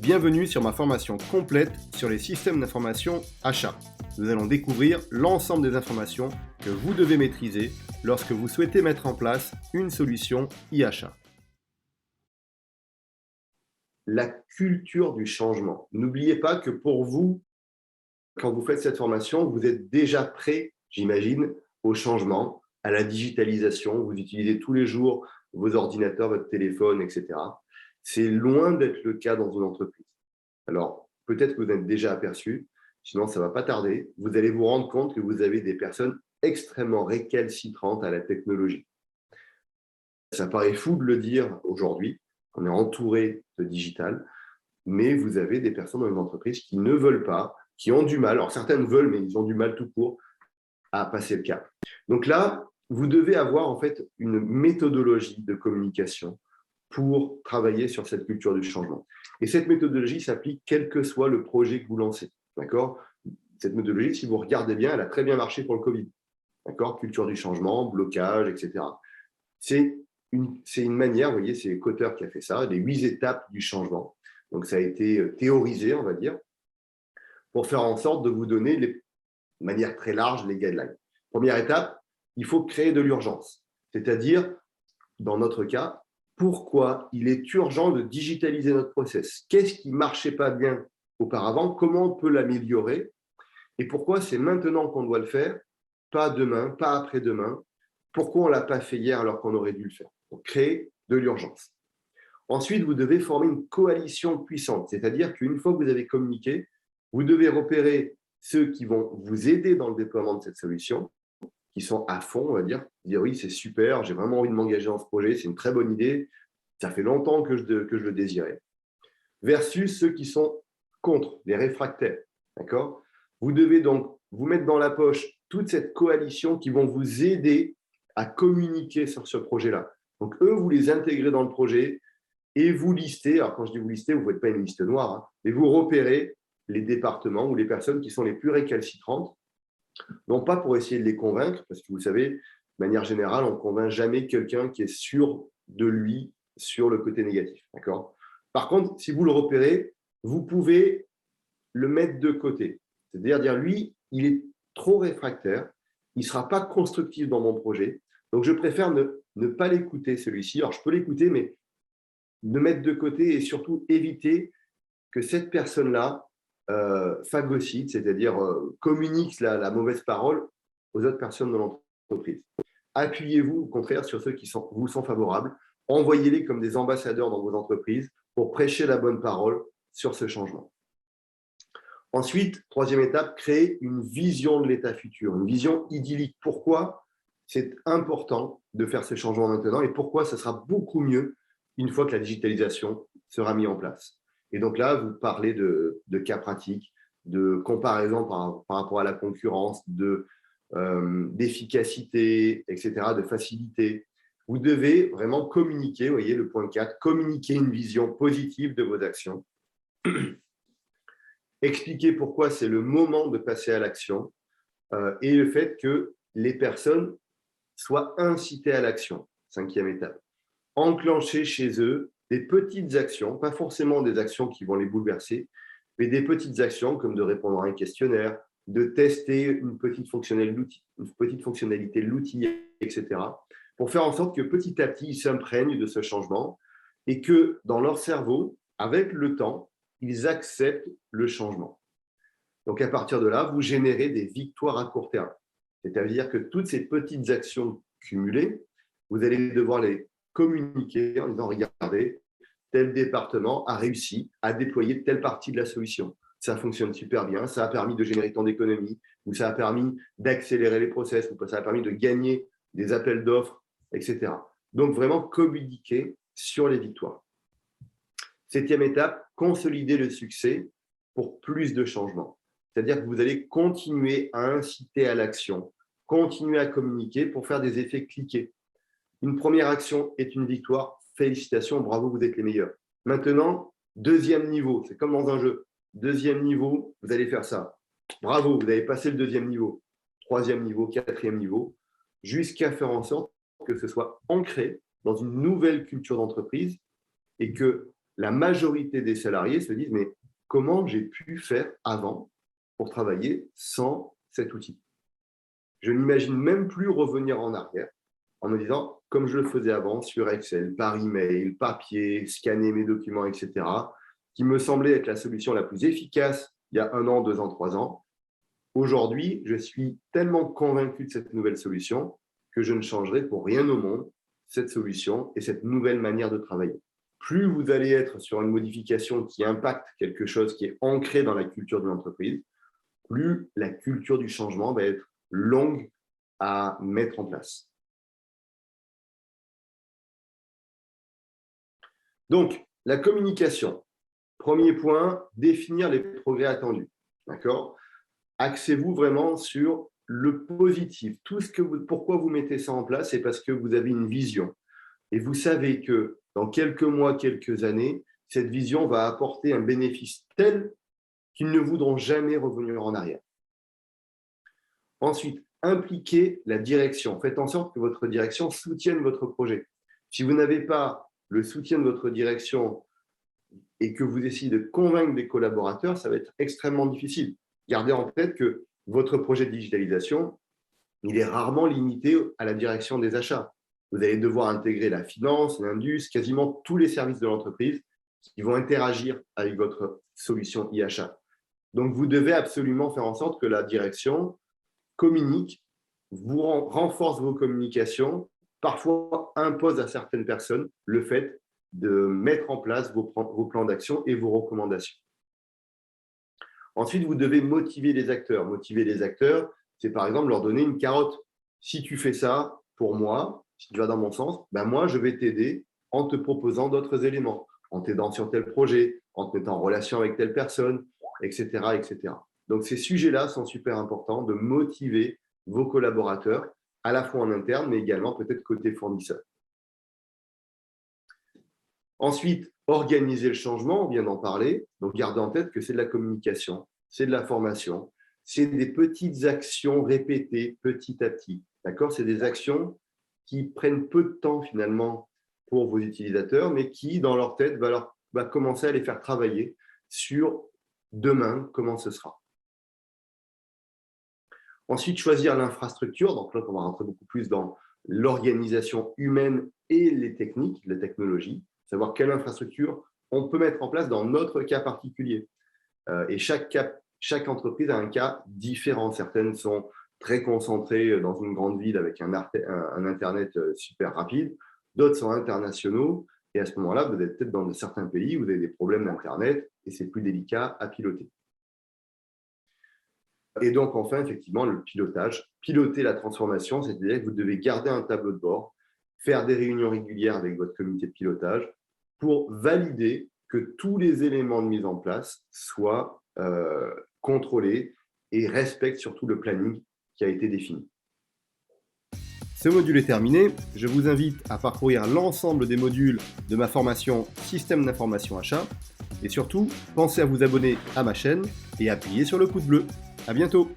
Bienvenue sur ma formation complète sur les systèmes d'information achat. Nous allons découvrir l'ensemble des informations que vous devez maîtriser lorsque vous souhaitez mettre en place une solution e-achat. La culture du changement. N'oubliez pas que pour vous, quand vous faites cette formation, vous êtes déjà prêt, j'imagine, au changement, à la digitalisation. Vous utilisez tous les jours vos ordinateurs, votre téléphone, etc. C'est loin d'être le cas dans une entreprise. Alors, peut-être que vous êtes déjà aperçu, sinon ça ne va pas tarder. Vous allez vous rendre compte que vous avez des personnes extrêmement récalcitrantes à la technologie. Ça paraît fou de le dire aujourd'hui, on est entouré de digital, mais vous avez des personnes dans une entreprise qui ne veulent pas, qui ont du mal, alors certaines veulent, mais ils ont du mal tout court à passer le cap. Donc là, vous devez avoir en fait une méthodologie de communication pour travailler sur cette culture du changement. Et cette méthodologie s'applique quel que soit le projet que vous lancez. D'accord ? Cette méthodologie, si vous regardez bien, elle a très bien marché pour le Covid. D'accord ? Culture du changement, blocage, etc. C'est une manière, vous voyez, c'est Kotter qui a fait ça, les 8 étapes du changement. Donc ça a été théorisé, on va dire, pour faire en sorte de vous donner, de manière très large, les guidelines. Première étape, il faut créer de l'urgence. C'est-à-dire, dans notre cas, pourquoi il est urgent de digitaliser notre process. Qu'est-ce qui ne marchait pas bien auparavant? Comment on peut l'améliorer? Et pourquoi c'est maintenant qu'on doit le faire, pas demain, pas après-demain? Pourquoi on ne l'a pas fait hier alors qu'on aurait dû le faire? Donc, créer de l'urgence. Ensuite, vous devez former une coalition puissante, c'est-à-dire qu'une fois que vous avez communiqué, vous devez repérer ceux qui vont vous aider dans le déploiement de cette solution, qui sont à fond, on va dire oui, c'est super, j'ai vraiment envie de m'engager dans ce projet, c'est une très bonne idée, ça fait longtemps que je le désirais, versus ceux qui sont contre, les réfractaires. D'accord ? Vous devez donc vous mettre dans la poche toute cette coalition qui vont vous aider à communiquer sur ce projet-là. Donc, eux, vous les intégrez dans le projet et vous listez, alors quand je dis vous listez, vous ne faites pas une liste noire, hein, mais vous repérez les départements ou les personnes qui sont les plus récalcitrantes, non pas pour essayer de les convaincre, parce que vous savez, de manière générale, on ne convainc jamais quelqu'un qui est sûr de lui sur le côté négatif. D'accord ? Par contre, si vous le repérez, vous pouvez le mettre de côté. C'est-à-dire dire, lui, il est trop réfractaire, il ne sera pas constructif dans mon projet, donc je préfère ne pas l'écouter, celui-ci. Alors, je peux l'écouter, mais le mettre de côté et surtout éviter que cette personne-là phagocyte, c'est-à-dire communique la mauvaise parole aux autres personnes de l'entreprise. Appuyez-vous au contraire sur ceux qui vous sont favorables. Envoyez-les comme des ambassadeurs dans vos entreprises pour prêcher la bonne parole sur ce changement. Ensuite, troisième étape, créer une vision de l'état futur, une vision idyllique. Pourquoi c'est important de faire ce changement maintenant et pourquoi ça sera beaucoup mieux une fois que la digitalisation sera mise en place. Et donc là, vous parlez de cas pratiques, de comparaison par rapport à la concurrence, d'efficacité, etc., de facilité. Vous devez vraiment communiquer, vous voyez le point 4, communiquer une vision positive de vos actions. Expliquer pourquoi c'est le moment de passer à l'action et le fait que les personnes soient incitées à l'action. Cinquième étape. Enclencher chez eux des petites actions, pas forcément des actions qui vont les bouleverser, mais des petites actions comme de répondre à un questionnaire, de tester une petite fonctionnalité de l'outil, etc., pour faire en sorte que petit à petit, ils s'imprègnent de ce changement et que dans leur cerveau, avec le temps, ils acceptent le changement. Donc, à partir de là, vous générez des victoires à court terme. C'est-à-dire que toutes ces petites actions cumulées, vous allez devoir les communiquer en disant, regardez, tel département a réussi à déployer telle partie de la solution. Ça fonctionne super bien, ça a permis de générer tant d'économies, ou ça a permis d'accélérer les process, ou ça a permis de gagner des appels d'offres, etc. Donc, vraiment communiquer sur les victoires. Septième étape, consolider le succès pour plus de changements. C'est-à-dire que vous allez continuer à inciter à l'action, continuer à communiquer pour faire des effets cliqués. Une première action est une victoire. Félicitations, bravo, vous êtes les meilleurs. Maintenant, deuxième niveau, c'est comme dans un jeu. Deuxième niveau, vous allez faire ça. Bravo, vous avez passé le deuxième niveau. Troisième niveau, quatrième niveau, jusqu'à faire en sorte que ce soit ancré dans une nouvelle culture d'entreprise et que la majorité des salariés se disent, mais comment j'ai pu faire avant pour travailler sans cet outil? Je n'imagine même plus revenir en arrière en me disant, comme je le faisais avant, sur Excel, par email, papier, scanner mes documents, etc., qui me semblait être la solution la plus efficace il y a 1 an, 2 ans, 3 ans. Aujourd'hui, je suis tellement convaincu de cette nouvelle solution que je ne changerai pour rien au monde cette solution et cette nouvelle manière de travailler. Plus vous allez être sur une modification qui impacte quelque chose qui est ancré dans la culture de l'entreprise, plus la culture du changement va être longue à mettre en place. Donc, la communication. Premier point, définir les progrès attendus. D'accord? Axez-vous vraiment sur le positif. Pourquoi vous mettez ça en place, c'est parce que vous avez une vision. Et vous savez que dans quelques mois, quelques années, cette vision va apporter un bénéfice tel qu'ils ne voudront jamais revenir en arrière. Ensuite, impliquez la direction. Faites en sorte que votre direction soutienne votre projet. Si vous n'avez pas le soutien de votre direction et que vous essayez de convaincre des collaborateurs, ça va être extrêmement difficile. Gardez en tête que votre projet de digitalisation, il est rarement limité à la direction des achats. Vous allez devoir intégrer la finance, l'indus, quasiment tous les services de l'entreprise qui vont interagir avec votre solution e-achat. Donc, vous devez absolument faire en sorte que la direction communique, vous renforce vos communications, parfois impose à certaines personnes le fait de mettre en place vos plans d'action et vos recommandations. Ensuite, vous devez motiver les acteurs. Motiver les acteurs, c'est par exemple leur donner une carotte. Si tu fais ça pour moi, si tu vas dans mon sens, ben moi, je vais t'aider en te proposant d'autres éléments, en t'aidant sur tel projet, en te mettant en relation avec telle personne, etc., etc. Donc, ces sujets-là sont super importants de motiver vos collaborateurs, à la fois en interne, mais également peut-être côté fournisseur. Ensuite, organiser le changement, on vient d'en parler. Donc, gardez en tête que c'est de la communication, c'est de la formation, c'est des petites actions répétées petit à petit. D'accord? C'est des actions qui prennent peu de temps finalement pour vos utilisateurs, mais qui, dans leur tête, va commencer à les faire travailler sur demain, comment ce sera. Ensuite, choisir l'infrastructure. Donc là, on va rentrer beaucoup plus dans l'organisation humaine et les techniques, la technologie. Savoir quelle infrastructure on peut mettre en place dans notre cas particulier. Et chaque entreprise a un cas différent. Certaines sont très concentrées dans une grande ville avec un Internet super rapide. D'autres sont internationaux. Et à ce moment-là, vous êtes peut-être dans certains pays où vous avez des problèmes d'Internet et c'est plus délicat à piloter. Et donc, enfin, effectivement, le pilotage. Piloter la transformation, c'est-à-dire que vous devez garder un tableau de bord, faire des réunions régulières avec votre comité de pilotage pour valider que tous les éléments de mise en place soient contrôlés et respectent surtout le planning qui a été défini. Ce module est terminé. Je vous invite à parcourir l'ensemble des modules de ma formation Système d'information achat. Et surtout, pensez à vous abonner à ma chaîne et appuyer sur le pouce bleu. À bientôt!